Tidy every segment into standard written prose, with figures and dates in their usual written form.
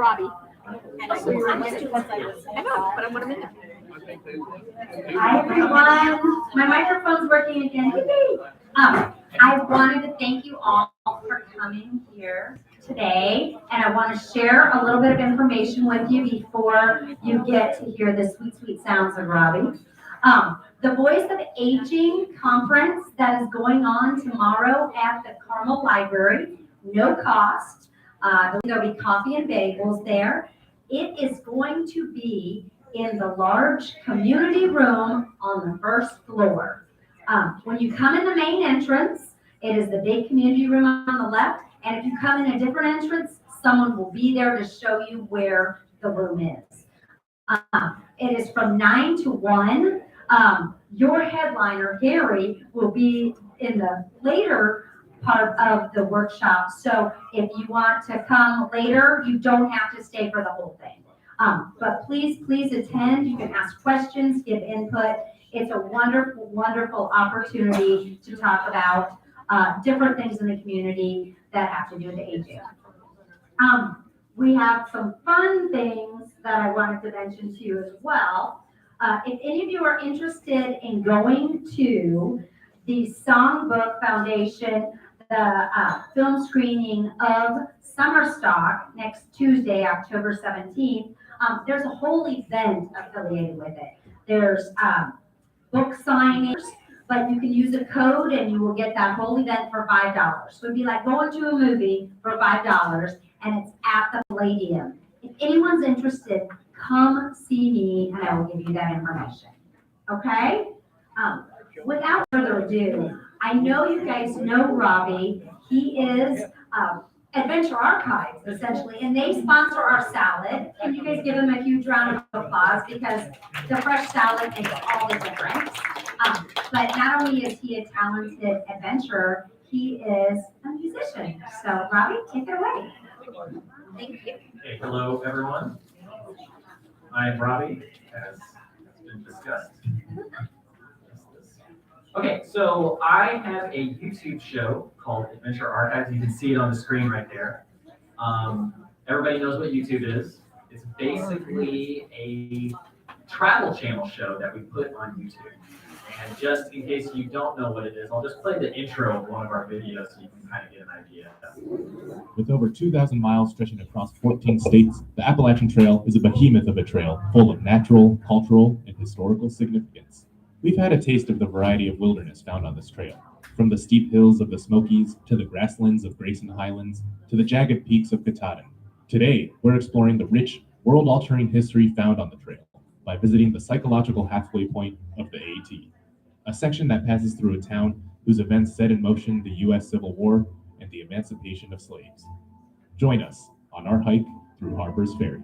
Robby. And we were missed once I was. I know, but I'm gonna miss it. Hi everyone, my microphone's working again. I wanted to thank you all for coming here today, and I want to share a little bit of information with you before you get to hear the sweet, sweet sounds of Robby. The Voice of Aging conference that is going on tomorrow at the Carmel Library, no cost. There'll be coffee and bagels there. It is going to be in the large community room on the first floor. When you come in the main entrance, it is the big community room on the left, and if you come in a different entrance, someone will be there to show you where the room is. It is from 9 to 1. Your headliner, Gary, will be in the later part of the workshop, so if you want to come later, you don't have to stay for the whole thing. But please attend. You can ask questions, give input. It's a wonderful, wonderful opportunity to talk about different things in the community that have to do with aging. We have some fun things that I wanted to mention to you as well. If any of you are interested in going to the Songbook Foundation, the film screening of Summer Stock next Tuesday, October 17th, there's a whole event affiliated with it. There's book signings, but you can use a code and you will get that whole event for $5. So it'd be like going to a movie for $5, and it's at the Palladium. If anyone's interested, come see me and I will give you that information. Okay? Without further ado, I know you guys know Robby. He is Adventure Archives, essentially, and they sponsor our salad. Can you guys give him a huge round of applause, because the fresh salad makes all the difference. But not only is he a talented adventurer, he is a musician. So Robby, take it away. Thank you. Hey, hello everyone. I am Robby, as has been discussed. Okay, so I have a YouTube show called Adventure Archives. You can see it on the screen right there. Everybody knows what YouTube is. It's basically a travel channel show that we put on YouTube. And just in case you don't know what it is, I'll just play the intro of one of our videos so you can kind of get an idea. With over 2,000 miles stretching across 14 states, the Appalachian Trail is a behemoth of a trail full of natural, cultural, and historical significance. We've had a taste of the variety of wilderness found on this trail, from the steep hills of the Smokies to the grasslands of Grayson Highlands to the jagged peaks of Katahdin. Today, we're exploring the rich, world-altering history found on the trail by visiting the psychological halfway point of the AT, a section that passes through a town whose events set in motion the U.S. Civil War and the emancipation of slaves. Join us on our hike through Harper's Ferry.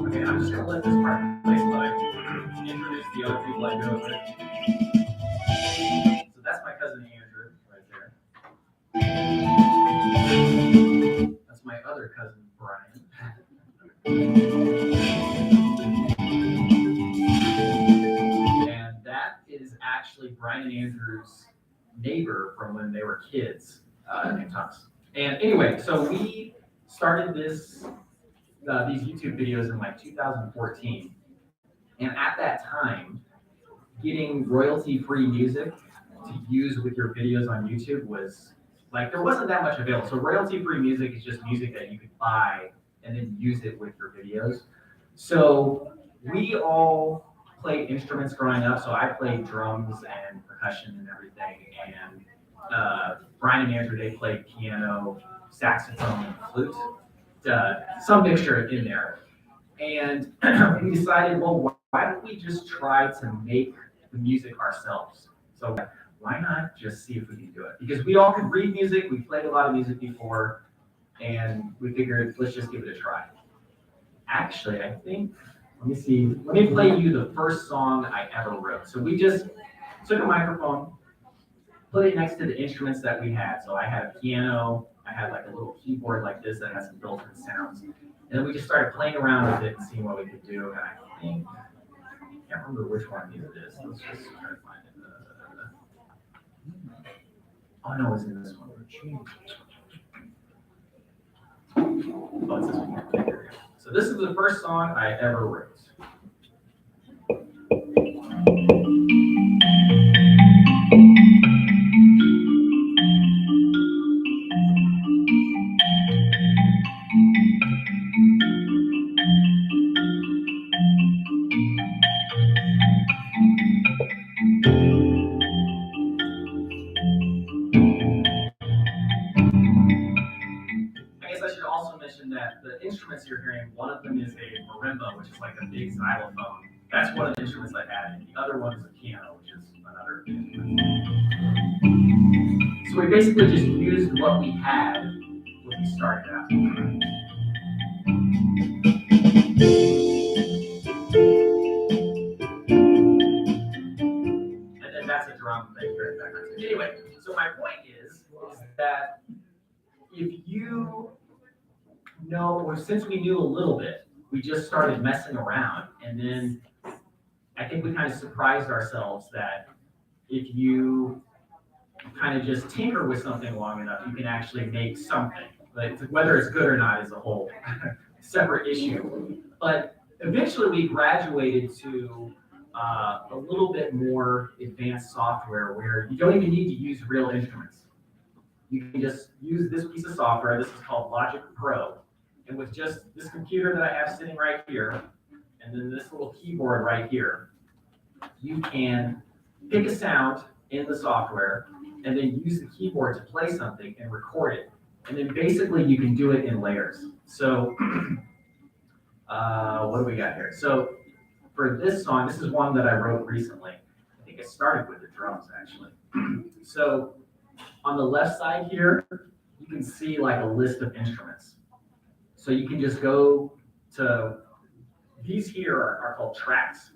Okay, I'm just going to let this part play so I introduce the other people I do it with. So that's my cousin Andrew right there. That's my other cousin Brian. And that is actually Brian and Andrew's neighbor from when they were kids, named Thomas. And anyway, so we started these YouTube videos in like 2014. And at that time, getting royalty-free music to use with your videos on YouTube was like, there wasn't that much available. So royalty-free music is just music that you could buy and then use it with your videos. So we all played instruments growing up. So I played drums and percussion and everything. And Brian and Andrew, they played piano, saxophone, and flute, some mixture in there. And we decided, well, why don't we just try to make the music ourselves? So why not just see if we can do it? Because we all could read music, we played a lot of music before, and we figured, let's just give it a try. Actually, I think, let me play you the first song I ever wrote. So we just took a microphone, put it next to the instruments that we had. So I had a piano, I had like a little keyboard like this that has some built-in sounds. And then we just started playing around with it and seeing what we could do. And I think, I can't remember which one it is. Let's just try to find it. Oh no, it's in this one. Oh, it's this one here. Here we go. So this is the first song I ever wrote. I guess I should also mention that the instruments you're hearing, one of them is a marimba, which is like a big xylophone. That's one of the instruments I added. The other one is a piano, which is another instrument. So we basically just used what we had when we started out. And then that's a drum that you hear in the background. Anyway, so my point is that if you know, or since we knew a little bit, we just started messing around. And then I think we kind of surprised ourselves that if you kind of just tinker with something long enough, you can actually make something. But whether it's good or not is a whole separate issue. But eventually we graduated to a little bit more advanced software where you don't even need to use real instruments. You can just use this piece of software. This is called Logic Pro. And with just this computer that I have sitting right here, and then this little keyboard right here, you can pick a sound in the software and then use the keyboard to play something and record it. And then basically you can do it in layers. So what do we got here? So for this song, this is one that I wrote recently. I think I started with the drums actually. So on the left side here, you can see like a list of instruments. So you can just go to, these here are called tracks.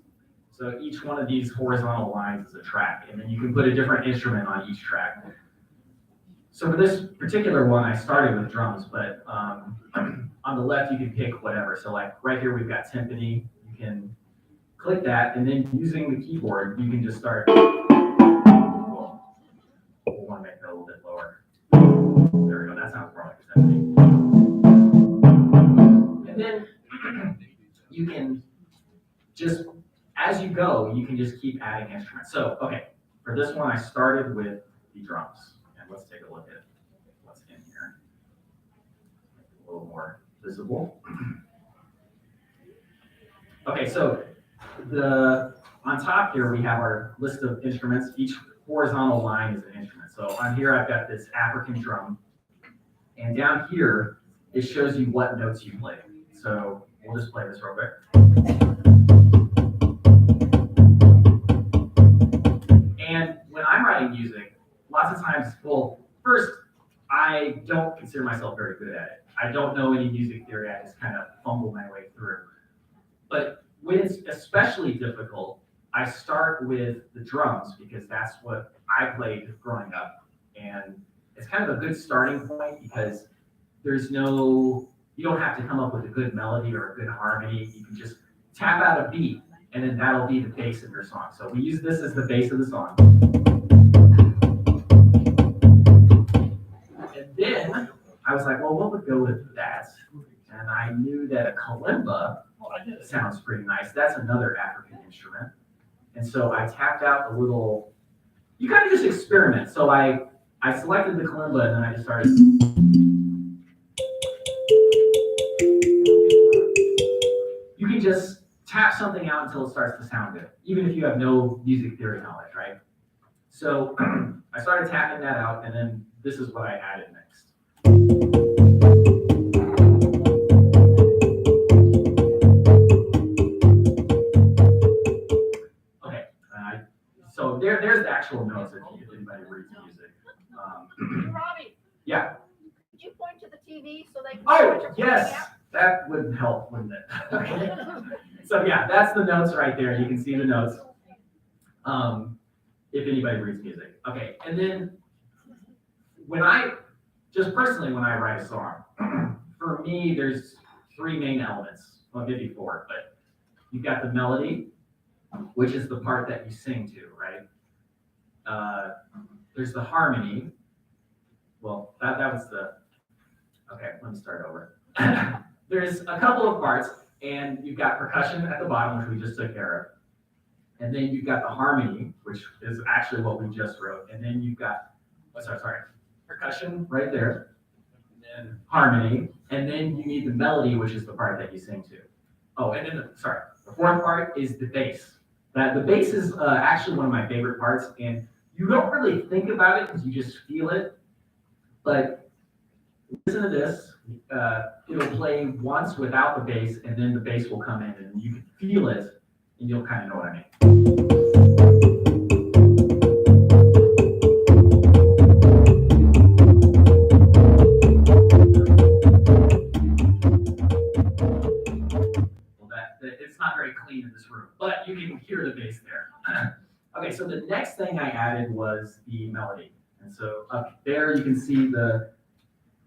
So each one of these horizontal lines is a track, and then you can put a different instrument on each track. So for this particular one, I started with drums, but on the left, you can pick whatever. So like right here, we've got timpani. You can click that, and then using the keyboard, you can just start. We'll want to make that a little bit lower. There we go, that sounds more like a timpani. And then you can just, as you go, you can just keep adding instruments. So, okay, for this one, I started with the drums. And let's take a look at what's in here. Make it a little more visible. Okay, so on top here, we have our list of instruments. Each horizontal line is an instrument. So on here, I've got this African drum. And down here, it shows you what notes you play. So we'll just play this real quick. And when I'm writing music, lots of times, well, first, I don't consider myself very good at it. I don't know any music theory. I just kind of fumble my way through. But when it's especially difficult, I start with the drums because that's what I played growing up. And it's kind of a good starting point because there's no, you don't have to come up with a good melody or a good harmony. You can just tap out a beat, and then that'll be the bass of your song. So we use this as the bass of the song. And then I was like, well, what would go with that? And I knew that a kalimba sounds pretty nice. That's another African instrument. And so I tapped out the little, you kind of just experiment. So I selected the kalimba and then I just started. You can just tap something out until it starts to sound good, even if you have no music theory knowledge, right? So I started tapping that out, and then this is what I added next. Okay, so there's the actual notes if anybody reads music. Robby, Yeah. could you point to the TV so they can see Oh, what you're pointing yes, at? that would help, wouldn't it? Okay. So yeah, that's the notes right there. You can see the notes. If anybody reads music. Okay, and then when I write a song, for me, there's three main elements, well maybe four, but you've got the melody, which is the part that you sing to, right? There's the harmony. Well, that was the, okay, let me start over. There's a couple of parts, and you've got percussion at the bottom, which we just took care of. And then you've got the harmony, which is actually what we just wrote. And then you've got, percussion right there. And then harmony. And then you need the melody, which is the part that you sing to. Oh, and then, the fourth part is the bass. The bass is actually one of my favorite parts, and you don't really think about it because you just feel it. But listen to this. It'll play once without the bass, and then the bass will come in, and you can feel it, and you'll kind of know what I mean. Well, it's not very clean in this room, but you can hear the bass there. Okay, so the next thing I added was the melody. And so up there you can see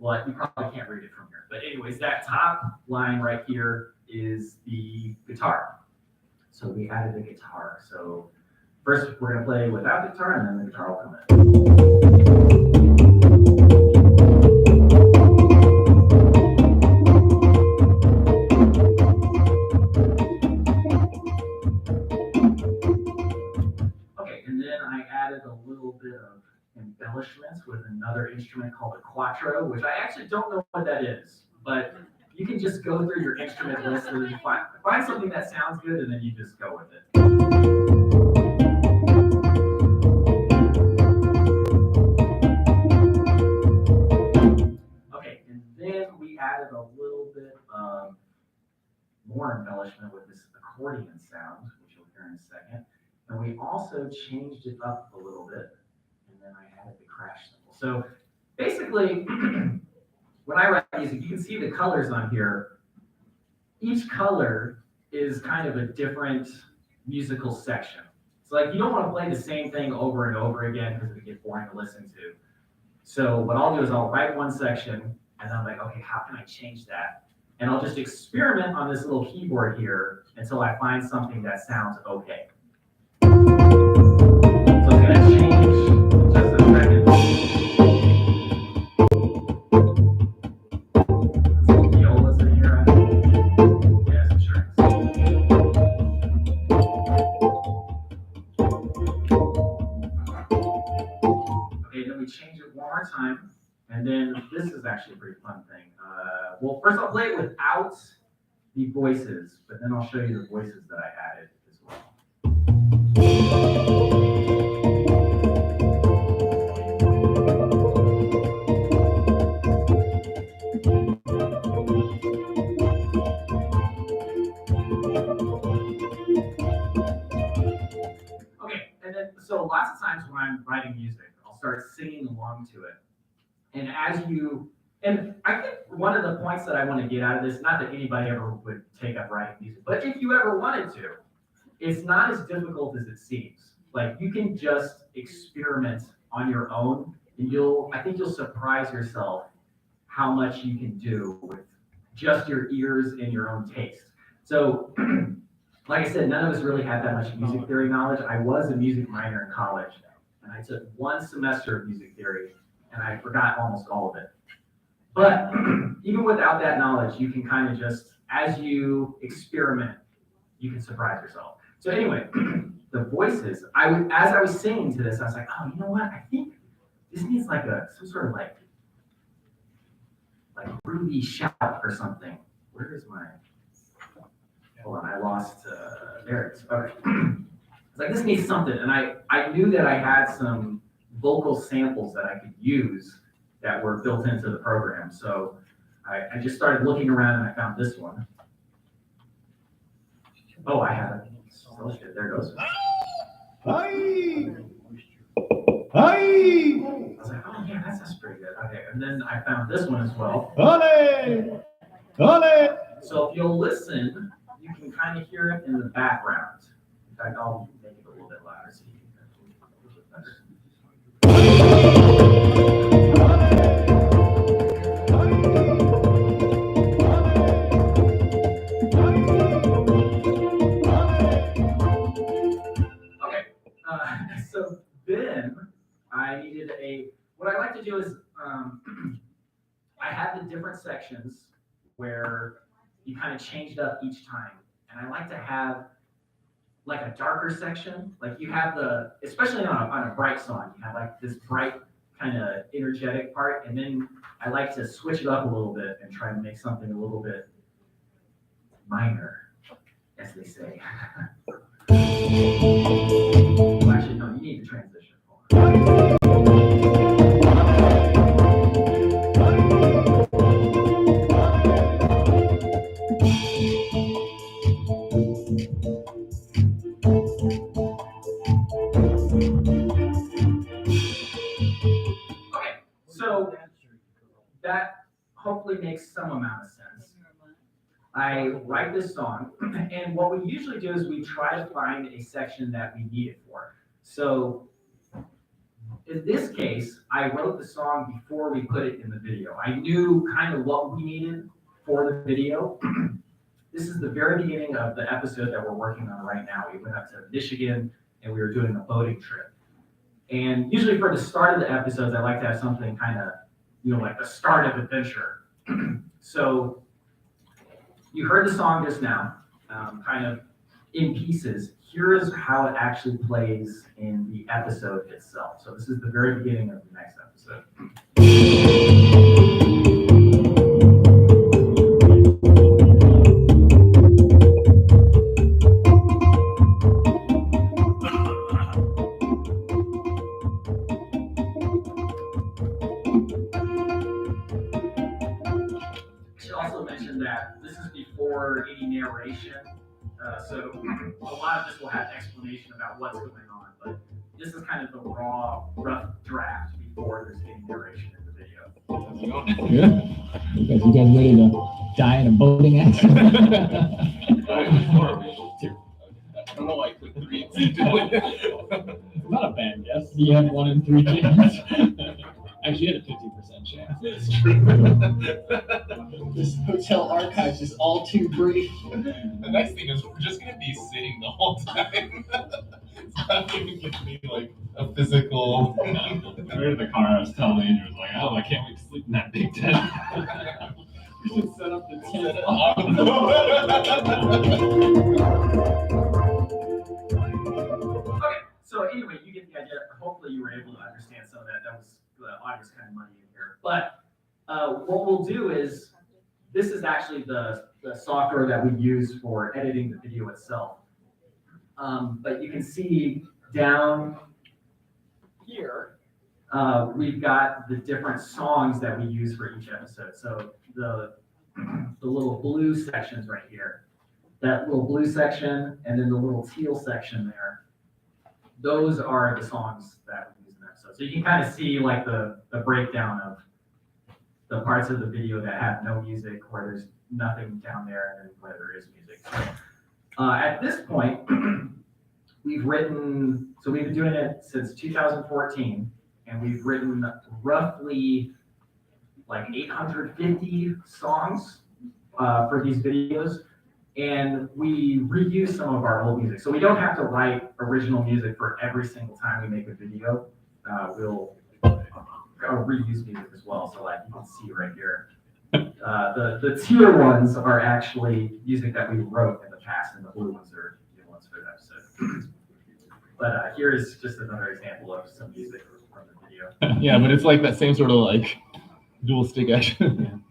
well, you probably can't read it from here. But anyways, that top line right here is the guitar. So we added the guitar. So first we're gonna play without the guitar, and then the guitar will come in. Okay, and then I added a little bit of embellishments with another instrument called a quattro, which I actually don't know what that is, but you can just go through your instrument list and you find something that sounds good, and then you just go with it. Okay, and then we added a little bit of more embellishment with this accordion sound, which you'll hear in a second, and we also changed it up a little bit. And then I added the crash cymbal. So basically, when I write music, you can see the colors on here. Each color is kind of a different musical section. So like you don't want to play the same thing over and over again because it would get boring to listen to. So what I'll do is I'll write one section and I'm like, okay, how can I change that? And I'll just experiment on this little keyboard here until I find something that sounds okay. So I'm going to change just a second. Some violas in here, right? Yeah, some strings. Okay, then we change it one more time. And then this is actually a pretty fun thing. Well, first I'll play it without the voices, but then I'll show you the voices that I added as well. Okay, and then so lots of times when I'm writing music, I'll start singing along to it. And and I think one of the points that I want to get out of this, not that anybody ever would take up writing music, but if you ever wanted to, it's not as difficult as it seems. Like you can just experiment on your own, and I think you'll surprise yourself how much you can do with just your ears and your own taste. So, like I said, none of us really had that much music theory knowledge. I was a music minor in college, and I took one semester of music theory, and I forgot almost all of it. But even without that knowledge, you can kind of just, as you experiment, you can surprise yourself. So anyway, the voices, as I was singing to this, I was like, oh, you know what? I think this needs like some sort of like groovy shout or something. Where is my, hold on, I lost, there it is. Okay. It's like, this needs something. And I knew that I had some vocal samples that I could use that were built into the program. So I just started looking around and I found this one. Oh, I have it. Oh, shit, there it goes. Hi! Hi! I was like, oh yeah, that's pretty good. Okay, and then I found this one as well. Ole! Ole! So if you'll listen, you can kind of hear it in the background. In fact, I'll make it a little bit louder so you can hear it a little bit better. sections where you kind of changed up each time. And I like to have like a darker section. Like you have especially on a bright song, you have like this bright kind of energetic part. And then I like to switch it up a little bit and try to make something a little bit minor, as they say. Well, actually, no, you need to transition. Okay, so that hopefully makes some amount of sense. I write this song, and what we usually do is we try to find a section that we need it for. So in this case, I wrote the song before we put it in the video. I knew kind of what we needed for the video. This is the very beginning of the episode that we're working on right now. We went up to Michigan and we were doing a boating trip. And usually for the start of the episodes, I like to have something kind of, like the start of adventure. So you heard the song just now, kind of in pieces. Here's how it actually plays in the episode itself. So this is the very beginning of the next episode. I should also mention that this is before any narration. So a lot of this will have explanation about what's going on, but this is kind of the raw, rough draft before there's any narration in the video. Yeah. You guys ready to die in a boating accident? I don't know why I put 3 and 2 doing it. Not a bad guess. You had 1 in 3 chance. Actually, you had a 50% chance. It's true. This hotel archives is all too brief. The nice thing is we're just gonna be sitting the whole time. It's not even gonna be like a physical. We were in the car, I was telling Andrew, I was like, oh, I can't wait to sleep in that big tent. We should set up the tent. Okay, so anyway, you get the idea. Hopefully you were able to understand some of that. That was the audience kind of muddy in here. But what we'll do is, this is actually the software that we use for editing the video itself. But you can see down here, we've got the different songs that we use for each episode. So the little blue sections right here, that little blue section, and then the little teal section there, those are the songs that we use in the episode. So you can kind of see like the breakdown of the parts of the video that have no music, where there's nothing down there, and then where there is music. So, at this point, we've been doing it since 2014, and we've written roughly like 850 songs for these videos, and we reuse some of our old music. So we don't have to write original music for every single time we make a video. We'll reuse music as well. So like you can see right here, the tier ones are actually music that we wrote in the past, and the blue ones are new ones for the episode. But here is just another example of some music from the video. Yeah, but it's like that same sort of like dual stick action.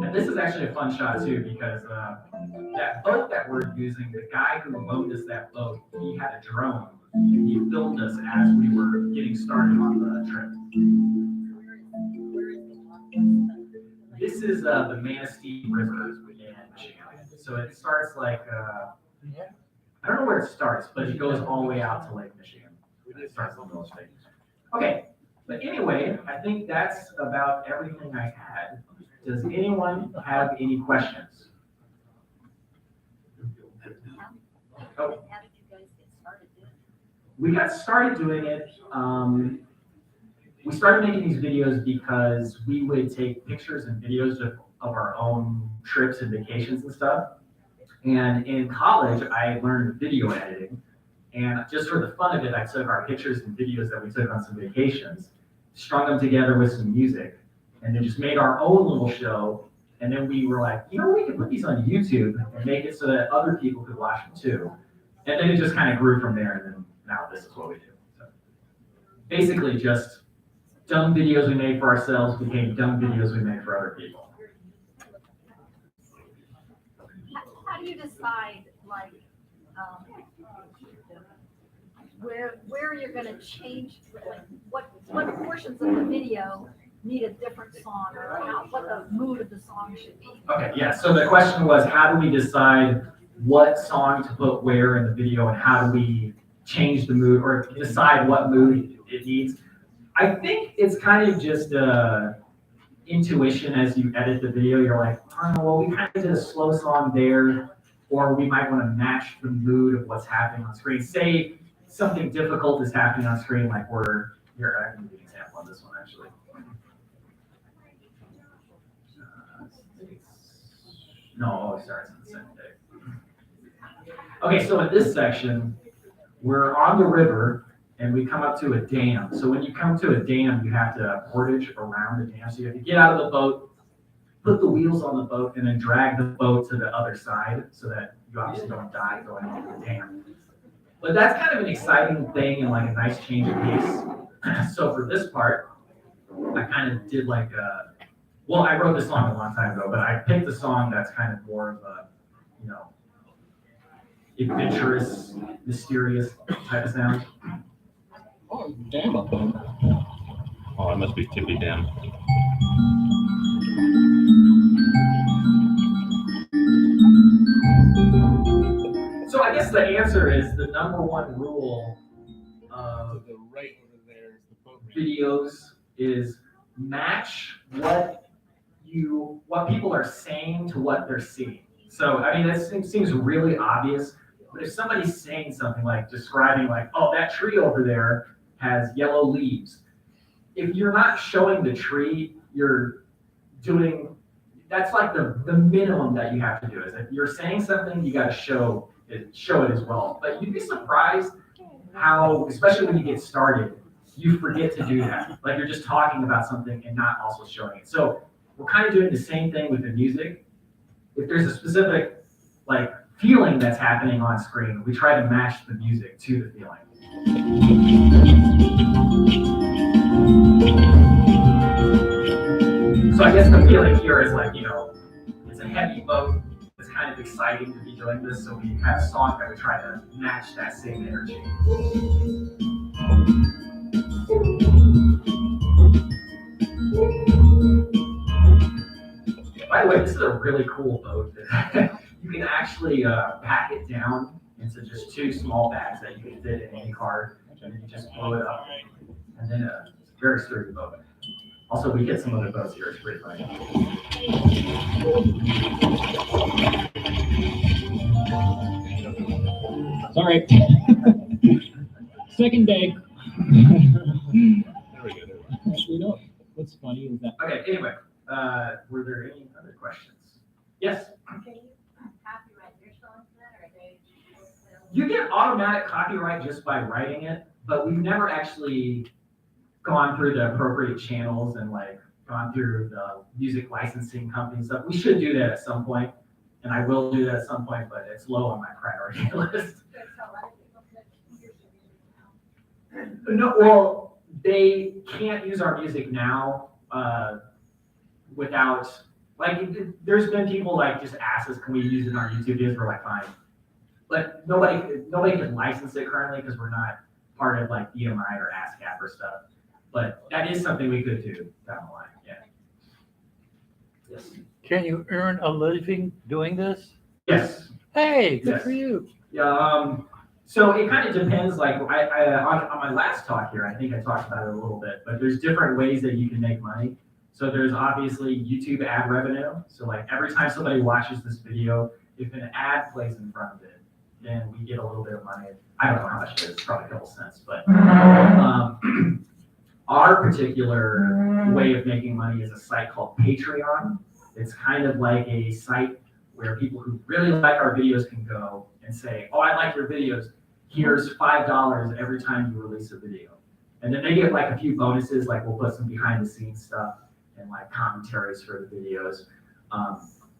And this is actually a fun shot too, because that boat that we're using, the guy who loaned us that boat, he had a drone. And he filmed us as we were getting started on the trip. This is the Manistee River in Michigan. So it starts like, I don't know where it starts, but it goes all the way out to Lake Michigan. It starts in the middle of the state. Okay, but anyway, I think that's about everything I had. Does anyone have any questions? Oh. How did you guys get started doing it? We got started doing it we started making these videos because we would take pictures and videos of our own trips and vacations and stuff. And in college, I learned video editing. And just for the fun of it, I took our pictures and videos that we took on some vacations, strung them together with some music, and then just made our own little show. And then we were like, you know, we can put these on YouTube and make it so that other people could watch them too. And then it just kind of grew from there. And then now this is what we do. So basically just dumb videos we made for ourselves became dumb videos we made for other people. How do you decide, like, where you're going to change, like, what portions of the video need a different song, or what the mood of the song should be? Okay, yeah. So the question was, how do we decide what song to put where in the video, and how do we change the mood or decide what mood it needs? I think it's kind of just intuition as you edit the video. You're like, oh, well, we kind of did a slow song there, or we might want to match the mood of what's happening on screen. Say something difficult is happening on screen, like here, I can give you an example on this one actually. No, sorry, it's on the second day. Okay, so in this section, we're on the river and we come up to a dam. So when you come to a dam, you have to portage around the dam. So you have to get out of the boat, put the wheels on the boat, and then drag the boat to the other side so that you obviously don't die going into the dam. But that's kind of an exciting thing and like a nice change of pace. So for this part, I kind of did like well, I wrote this song a long time ago, but I picked a song that's kind of more of a, you know, adventurous, mysterious type of sound. Oh, damn up there. Oh, it must be Tippy Dam. So I guess the answer is the number one rule of The right over there is the boat ramp. videos is match what people are saying to what they're seeing. So I mean, that seems really obvious, but if somebody's saying something like describing like, oh, that tree over there has yellow leaves, if you're not showing the tree, you're doing, that's like the minimum that you have to do. Is if you're saying something, you got to show it as well. But you'd be surprised how, especially when you get started, you forget to do that. Like you're just talking about something and not also showing it. So we're kind of doing the same thing with the music. If there's a specific like feeling that's happening on screen, we try to match the music to the feeling. So I guess the feeling here is like, you know, it's a heavy boat. It's kind of exciting to be doing this, so we have a song that we try to match that same energy. By the way, this is a really cool boat. You can actually pack it down into just two small bags that you can fit in any car, and then you just blow it up. And then it's a very sturdy boat. Also, we get some other boats here. It's pretty funny. Sorry. Second day. There we go. You know what's funny is that. Okay, anyway, were there any other questions? Yes? Can you copyright your songs then, or are they? You get automatic copyright just by writing it, but we've never actually gone through the appropriate channels and like gone through the music licensing company stuff. We should do that at some point, and I will do that at some point, but it's low on my priority list. No, well, they can't use our music now without, like, there's been people like just ask us, can we use it in our YouTube videos? We're like, fine. But nobody can license it currently because we're not part of like EMI or ASCAP or stuff. But that is something we could do down the line, yeah. Yes. Can you earn a living doing this? Yes. Hey, good Yes. for you. Yeah. So it kind of depends. Like on my last talk here, I think I talked about it a little bit. But there's different ways that you can make money. So there's obviously YouTube ad revenue. So like every time somebody watches this video, if an ad plays in front of it, then we get a little bit of money. I don't know how much it is. It's probably a couple cents, but. Our particular way of making money is a site called Patreon. It's kind of like a site where people who really like our videos can go and say, oh, I like your videos. Here's $5 every time you release a video. And then they get like a few bonuses, like we'll put some behind the scenes stuff and like commentaries for the videos.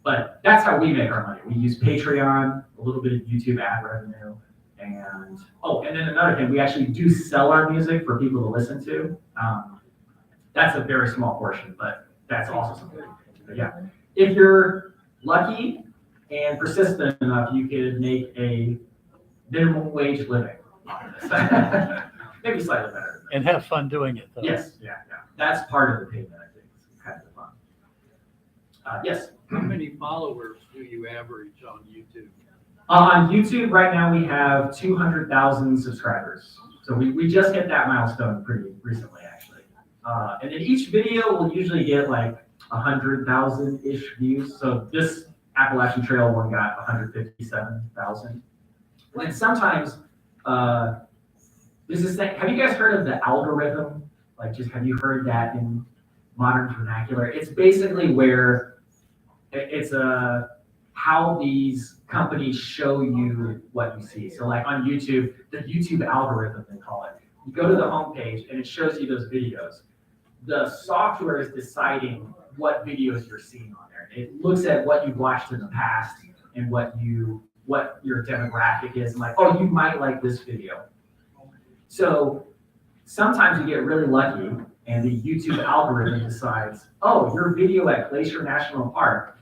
But that's how we make our money. We use Patreon, a little bit of YouTube ad revenue, and then another thing, we actually do sell our music for people to listen to. That's a very small portion, but that's also something. But yeah, if you're lucky and persistent enough, you could make a minimum wage living on this. Maybe slightly better. And have fun doing it, though. Yes, yeah. That's part of the payment, I think. It's kind of fun. Yes. How many followers do you average on YouTube? On YouTube right now we have 200,000 subscribers. So we just hit that milestone pretty recently, actually. And then each video will usually get like 100,000-ish views. So this Appalachian Trail one got 157,000. And then sometimes there's this thing. Have you guys heard of the algorithm? Like, just have you heard that in modern vernacular? It's basically where it's how these companies show you what you see. So like on YouTube, the YouTube algorithm, they call it. You go to the homepage and it shows you those videos. The software is deciding what videos you're seeing on there. It looks at what you've watched in the past and what your demographic is, and like, oh, you might like this video. So sometimes you get really lucky and the YouTube algorithm decides, oh, your video at Glacier National Park,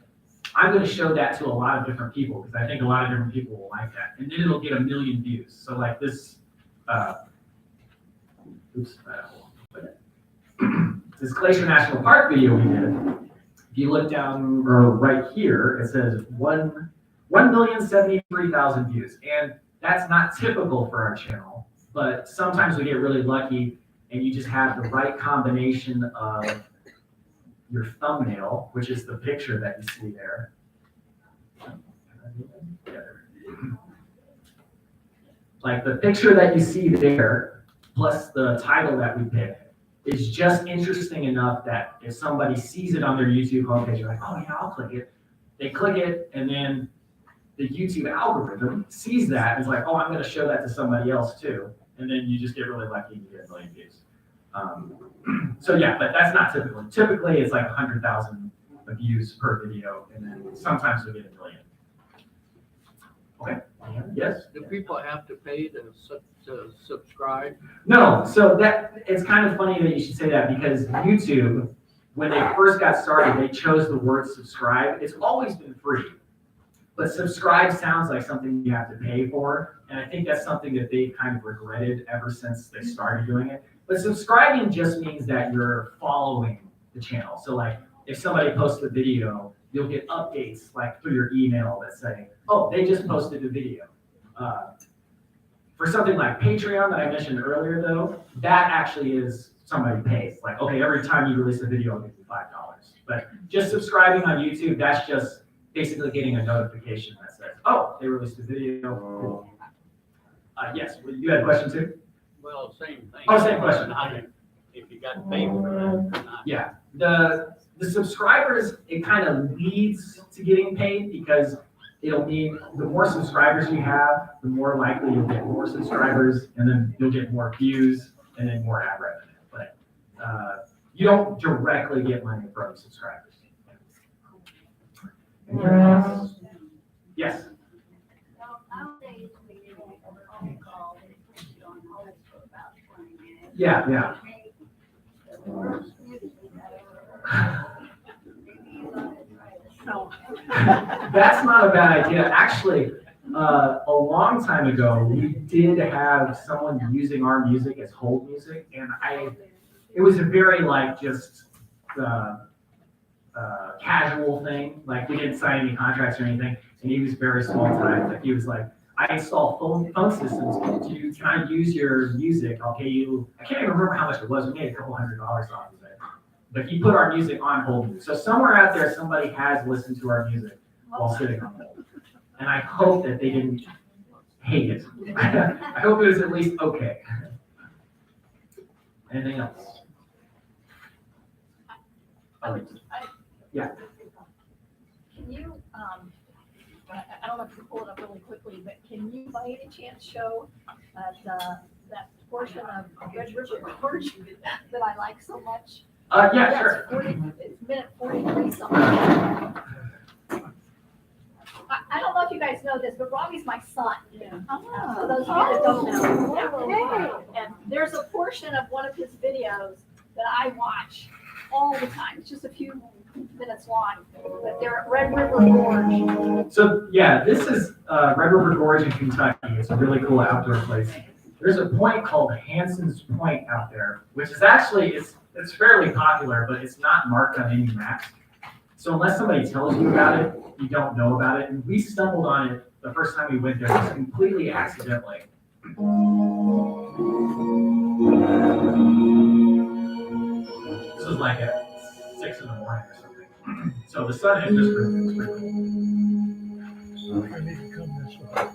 I'm going to show that to a lot of different people because I think a lot of different people will like that. And then it'll get 1 million views. So like this, this Glacier National Park video we did, if you look down or right here, it says 1,073,000 views. And that's not typical for our channel, but sometimes we get really lucky and you just have the right combination of your thumbnail, which is the picture that you see there. Like the picture that you see there, plus the title that we pick, is just interesting enough that if somebody sees it on their YouTube homepage, you're like, oh yeah, I'll click it. They click it, and then the YouTube algorithm sees that and is like, oh, I'm going to show that to somebody else too. And then you just get really lucky and you get 1 million views. So yeah, but that's not typical. Typically, it's like 100,000 views per video, and then sometimes we get 1 million. Okay. Yes. Do people have to pay to subscribe? No. So that it's kind of funny that you should say that because YouTube, when they first got started, they chose the word subscribe. It's always been free, but subscribe sounds like something you have to pay for, and I think that's something that they've kind of regretted ever since they started doing it. But subscribing just means that you're following the channel. So like if somebody posts a video, you'll get updates like through your email that say, oh, they just posted a video. For something like Patreon that I mentioned earlier though, that actually is somebody pays. Like, okay, every time you release a video, I'll give you $5. But just subscribing on YouTube, that's just basically getting a notification that says, oh, they released a video. Yes, you had a question too? Well, same thing. Oh, same question. If you got to pay for that or not. Yeah, the subscribers, it kind of leads to getting paid because it'll mean the more subscribers you have, the more likely you'll get more subscribers, and then you'll get more views, and then more ad revenue. But you don't directly get money from subscribers. Anything else? Yes. Yeah. That's not a bad idea. Actually, a long time ago, we did have someone using our music as hold music, and it was a very like just casual thing. Like we didn't sign any contracts or anything, and he was very small time. Like he was like, I install phone systems. Can I use your music? I'll pay you. I can't even remember how much it was. We made a couple $100 off of it. But he put our music on hold. So somewhere out there, somebody has listened to our music while sitting on hold. And I hope that they didn't hate it. I hope it was at least okay. Anything else? Yeah. Can you, I don't know if you can pull it up really quickly, but can you by any chance show that portion of Red River Gorge that I like so much? Yeah, sure. It's minute 43 something. I don't know if you guys know this, but Robby's my son. For those of you that don't know. And there's a portion of one of his videos that I watch all the time. It's just a few minutes long, but they're at Red River Gorge. So yeah, this is Red River Gorge in Kentucky. It's a really cool outdoor place. There's a point called Hanson's Point out there, which is actually, it's fairly popular, but it's not marked on any maps. So unless somebody tells you about it, you don't know about it. And we stumbled on it the first time we went there, just completely accidentally. This was like at 6 in the morning or something. So the sun had just risen. I need to come this way.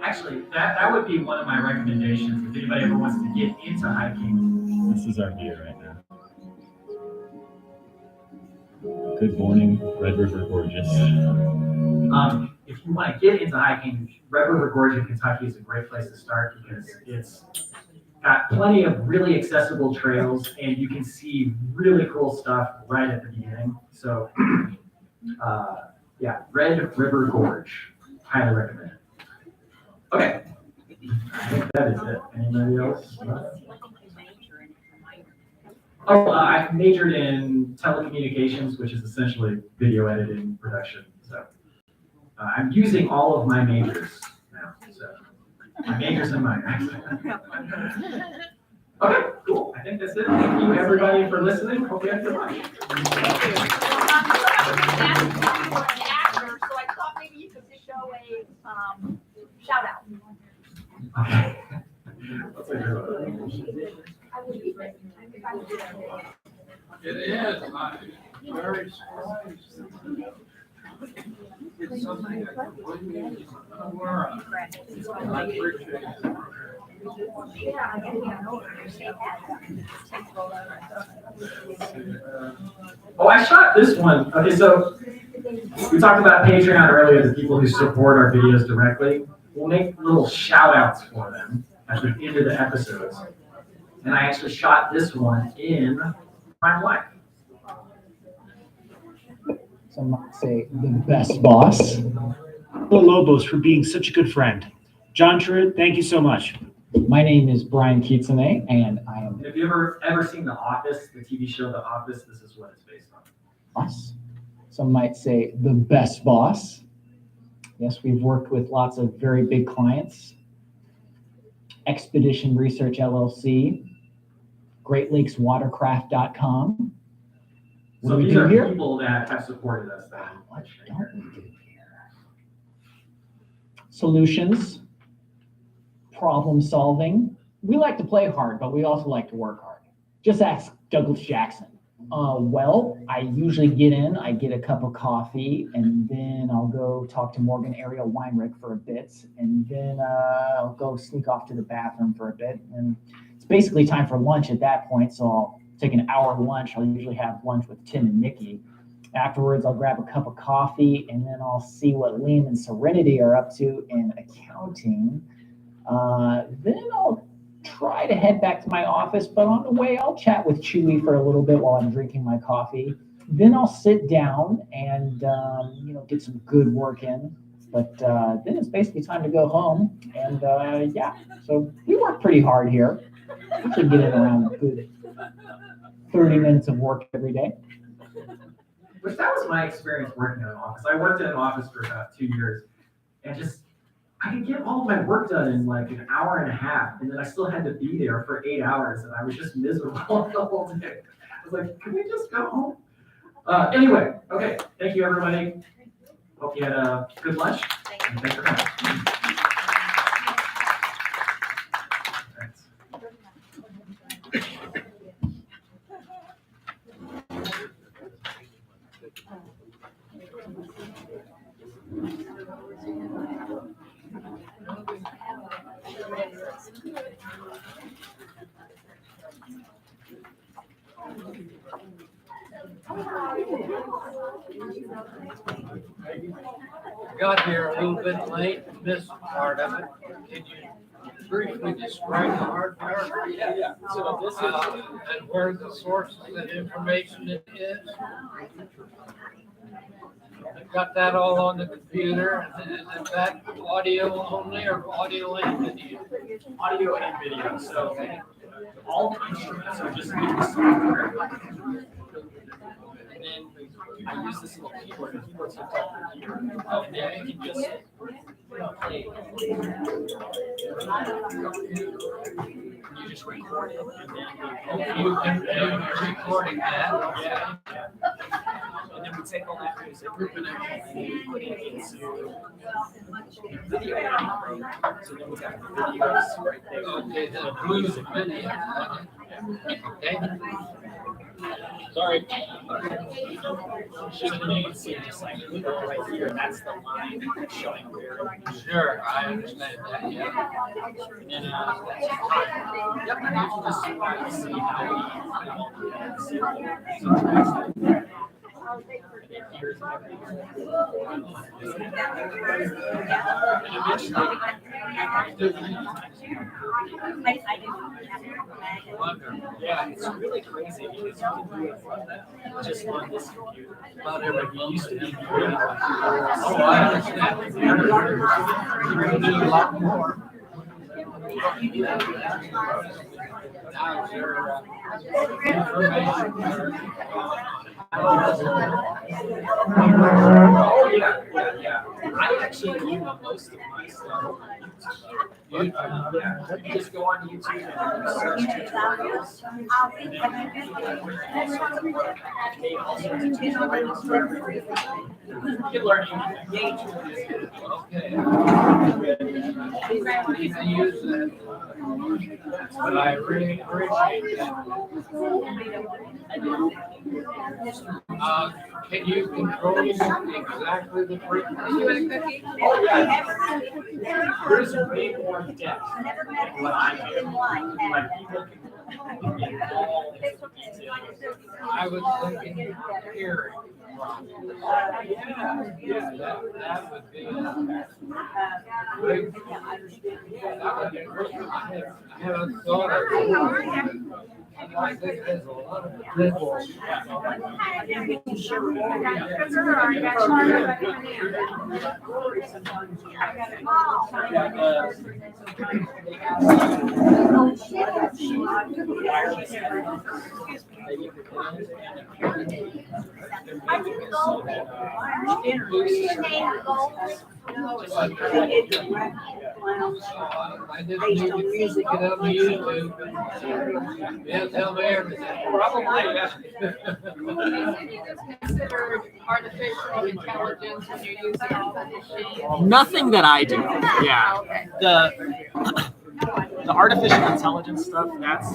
Actually, that would be one of my recommendations if anybody ever wants to get into hiking. This is our view right now. Good morning, Red River Gorges. If you want to get into hiking, Red River Gorge in Kentucky is a great place to start because it's got plenty of really accessible trails and you can see really cool stuff right at the beginning. So, yeah, Red River Gorge, highly recommend it. Okay, I think that is it. Anybody else? Oh, I majored in telecommunications, which is essentially video editing production. So I'm using all of my majors now. So my majors and minors. Okay, cool. I think that's it. Thank you everybody for listening. Hope you have a good lunch. So I thought maybe you could just show a shout out. Okay. It is, very surprised. It's something that completely unaware of. I appreciate it. Oh, I shot this one. Okay, so we talked about Patreon earlier, the people who support our videos directly. We'll make little shout outs for them at the end of the episodes. And I actually shot this one in my life. Some might say the best boss. The Lobos for being such a good friend. John Truitt, thank you so much. My name is Brian Kitsune, and I am Have you ever seen The Office, the TV show The Office? This is what it's based on. boss. Some might say the best boss. Yes, we've worked with lots of very big clients. Expedition Research LLC, GreatLakesWatercraft.com. What So do we these do are here? people that have supported us. What don't we do here? Solutions, problem solving. We like to play hard, but we also like to work hard. Just ask Douglas Jackson. Well, I usually get in, I get a cup of coffee, and then I'll go talk to Morgan Ariel Weinrich for a bit, and then I'll go sneak off to the bathroom for a bit, and it's basically time for lunch at that point, so I'll take an hour lunch. I'll usually have lunch with Tim and Nikki. Afterwards, I'll grab a cup of coffee, and then I'll see what Liam and Serenity are up to in accounting. Then I'll try to head back to my office, but on the way, I'll chat with Chewy for a little bit while I'm drinking my coffee. Then I'll sit down and get some good work in. But then it's basically time to go home. And yeah, so we work pretty hard here. We can get in around a good 30 minutes of work every day. Which that was my experience working in an office. I worked in an office for about 2 years, and just I could get all of my work done in like an hour and a half, and then I still had to be there for 8 hours, and I was just miserable the whole day. I was like, can we just go home? Anyway, okay, thank you everybody. Hope you had a good lunch. Thanks for coming. Thanks. Got here a little bit late, missed part of it. Can you briefly describe the hardware? Yeah. So this is. And where the sources of information it is? Got that all on the computer, and is that audio only or audio and video? Audio and video. So all the instruments are just in the software. And then I use this little keyboard. The keyboard's hooked up here. And then you can just play. You just record it, and then You can do recording that. yeah. And then we take all that music and we put it into video editing. So then we got the videos right there. Okay, the blues video. Okay. Sorry. So then you can see just like right here, that's the line showing where. Sure, I understand that, yeah. And then yep, and you can just see how and then here's everything. And Wonderful. yeah, it's really crazy because you can do it just on this computer. Not every, you used to be really like. Oh, I understand. You can do a lot more. Now, is there information? Oh, yeah. I actually email most of my stuff. Yeah, you just go on YouTube and you search tutorials. You can learn anything. Okay. I use that, but I really appreciate that. Can you control exactly the frequency? You want a cookie? Oh, yeah. There's a big more depth than what I do. Like people can get all into detail. I was thinking hearing. Yeah, that would be. Great. That would be great. I haven't thought of it. I think there's a lot of people. I just need to get it up YouTube. Yeah, tell me everything. Probably, yeah. Have you just considered artificial intelligence when you're using all the machines? Nothing that I do. Yeah. Okay. The artificial intelligence stuff, that's